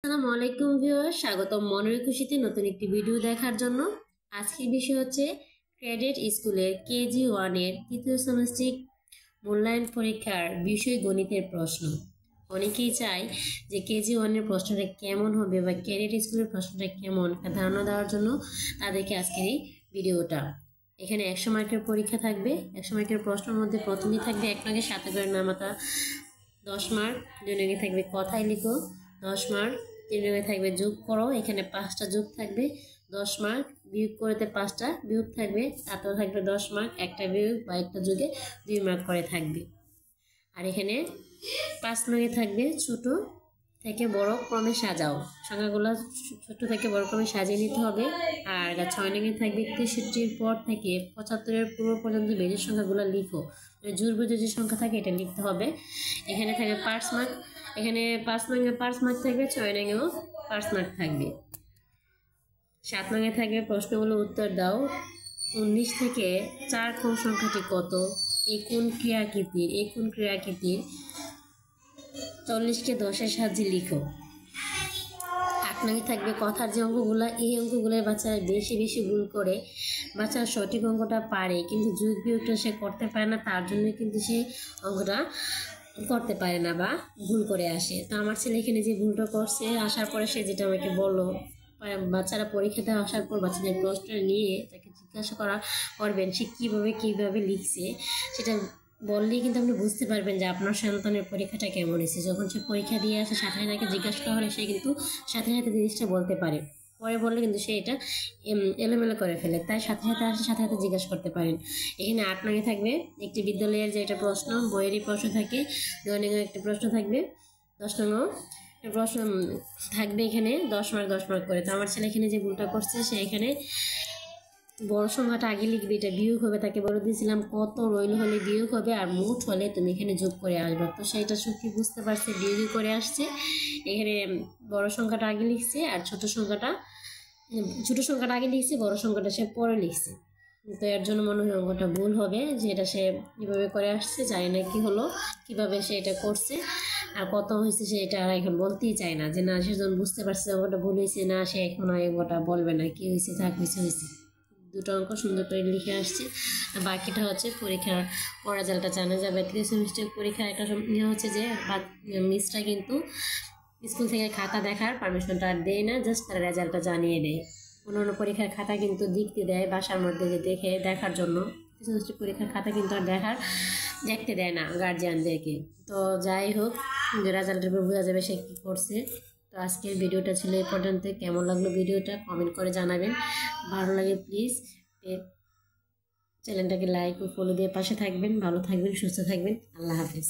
আসসালামু আলাইকুম ভিউয়ার্স, স্বাগতম মনের খুশিতে নতুন একটি ভিডিও দেখার জন্য। আজকের বিষয় হচ্ছে ক্রেডিট স্কুলের কেজি 1 এর তৃতীয় সেমিস্টার মূল্যায়ন পরীক্ষার বিষয় গণিতের প্রশ্ন। অনেকেই চায় যে কেজি 1 এর প্রশ্নটা কেমন হবে বা ক্রেডিট স্কুলের প্রশ্নটা কেমন ধারণা দেওয়ার জন্য তাদেরকে আজকের এই ভিডিওটা। এখানে 100 মার্কের পরীক্ষা থাকবে। 100 মার্কের প্রশ্নের মধ্যে প্রথমেই থাকবে 1 নঙ্গে 7 করে নামাতা 10 মার্ক, 2 নঙ্গে থাকবে কথায় লিখো 10 মার্ক, 3 নঙ্গে থাকবে যোগ করো, এখানে 5টা যোগ থাকবে 10 মার্ক, বিয়োগ করতে 5টা বিয়োগ থাকবে, তাতেও থাকবে 10 মার্ক, একটা বিয়োগ বা একটা যোগে 2 মার্ক করে থাকবে। আর এখানে 5 নঙ্গে থাকবে ছোট থেকে বড় ক্রমে সাজাও, সংখ্যাগুলো ছোট থেকে বড় ক্রমে সাজিয়ে নিতে হবে। আর 6 নঙ্গে থাকবে 63-র পর থেকে 75-এর পূর্ব পর্যন্ত বেজের সংখ্যাগুলো লিখো, জোর বেজে যে সংখ্যা থাকে এটা লিখতে হবে। এখানে থাকবে 5 মার্ক, এখানে 5 নঙ্গে 5 মার্ক থাকবে, 6 নঙ্গেও 5 মার্ক থাকবে। 7 নঙ্গে থাকবে প্রশ্নগুলো উত্তর দাও। 19 থেকে 4 ক্রম সংখ্যাটি কত? এই কোন ক্রিয়াকৃতির 40কে 10-এর সাহায্যে লিখো। 8 নঙ্গে থাকবে কথার যে অঙ্কগুলো, এই অঙ্কগুলোর বাচ্চারা বেশি ভুল করে। বাচ্চারা সঠিক অঙ্কটা পারে কিন্তু যোগ বিয়োগটা সে করতে পারে না, তার জন্য কিন্তু সে অঙ্কটা করতে পারে না বা ভুল করে আসে। তো আমার ছেলে এখানে যে ভুলটা করছে, আসার পরে সে যেটা আমাকে বললো, বাচ্চারা পরীক্ষাতে আসার পর বাচ্চাদের প্রশ্ন নিয়ে তাকে জিজ্ঞাসা করবেন সে কীভাবে লিখছে, সেটা বললেই কিন্তু আপনি বুঝতে পারবেন যে আপনার সন্তানের পরীক্ষাটা কেমন হয়েছে। যখন সে পরীক্ষা দিয়ে আসে সাথে সাথে জিজ্ঞাসা করা হলে সে কিন্তু সাথে সাথে জিনিসটা বলতে পারে, পরে বললে কিন্তু সে এটা এলোমেলো করে ফেলে, তাই সাথে সাথে জিজ্ঞাসা করতে পারেন। এখানে 8 নঙ্গে থাকবে একটি বিদ্যালয়ের যে একটা প্রশ্ন, বইয়েরই প্রশ্ন থাকে। 9 নঙ্গে একটা প্রশ্ন থাকবে, 10 নঙ্গে প্রশ্ন থাকবে, এখানে 10 মার্ক করে। তো আমার ছেলে এখানে যে ভুলটা করছে, সে এখানে বড় সংখ্যাটা আগে লিখবে, এটা বিয়োগ হবে। তাকে বলে দিয়েছিলাম কত রইল হলে বিয়োগ হবে আর মোট হলে তুমি এখানে যোগ করে আসবে, তো সেইটা সত্যি বুঝতে পারছে, বিয়োগই করে আসছে। এখানে বড় সংখ্যাটা আগে লিখছে আর ছোট সংখ্যাটা আগে লিখছে, বড় সংখ্যাটা সে পরে লিখছে। তো এর জন্য মনে হয় অঙ্কটা ভুল হবে, যে এটা সে কীভাবে করে আসছে, জানি না কি হলো, কীভাবে সে এটা করছে আর কত হয়েছে সে এটা এখন বলতেই চায় না। যে না, সে যখন বুঝতে পারছে অঙ্কটা ভুল হয়েছে, না সে এখন অঙ্কটা বলবে না, কি হয়েছে থাক হয়েছে। দুটো অঙ্ক সুন্দর করে লিখে আসছে। বাকিটা হচ্ছে পরীক্ষার রেজাল্টটা জানা যাবে। তৃতীয় সেমিস্টার পরীক্ষার একটা হচ্ছে যে মিসরা কিন্তু স্কুল থেকে খাতা দেখার পারমিশনটা আর দেয় না, জাস্ট তার রেজাল্টটা জানিয়ে দেয়। অন্যান্য পরীক্ষার খাতা কিন্তু দেখতে দেয় বাসার মধ্যে, যে দেখার জন্য। সেমিস্টার পরীক্ষার খাতা কিন্তু আর দেখতে দেয় না গার্জিয়ানদেরকে। তো যাই হোক, রেজাল্টের উপর বোঝা যাবে সে কী করছে। তো আজকের ভিডিওটা ছিল এই পর্যন্ত। কেমন লাগলো ভিডিওটা কমেন্ট করে জানাবেন। ভালো লাগে প্লিজ চ্যানেলটাকে লাইক ও ফলো দিয়ে পাশে থাকবেন। ভালো থাকবেন, সুস্থ থাকবেন। আল্লাহ হাফেজ।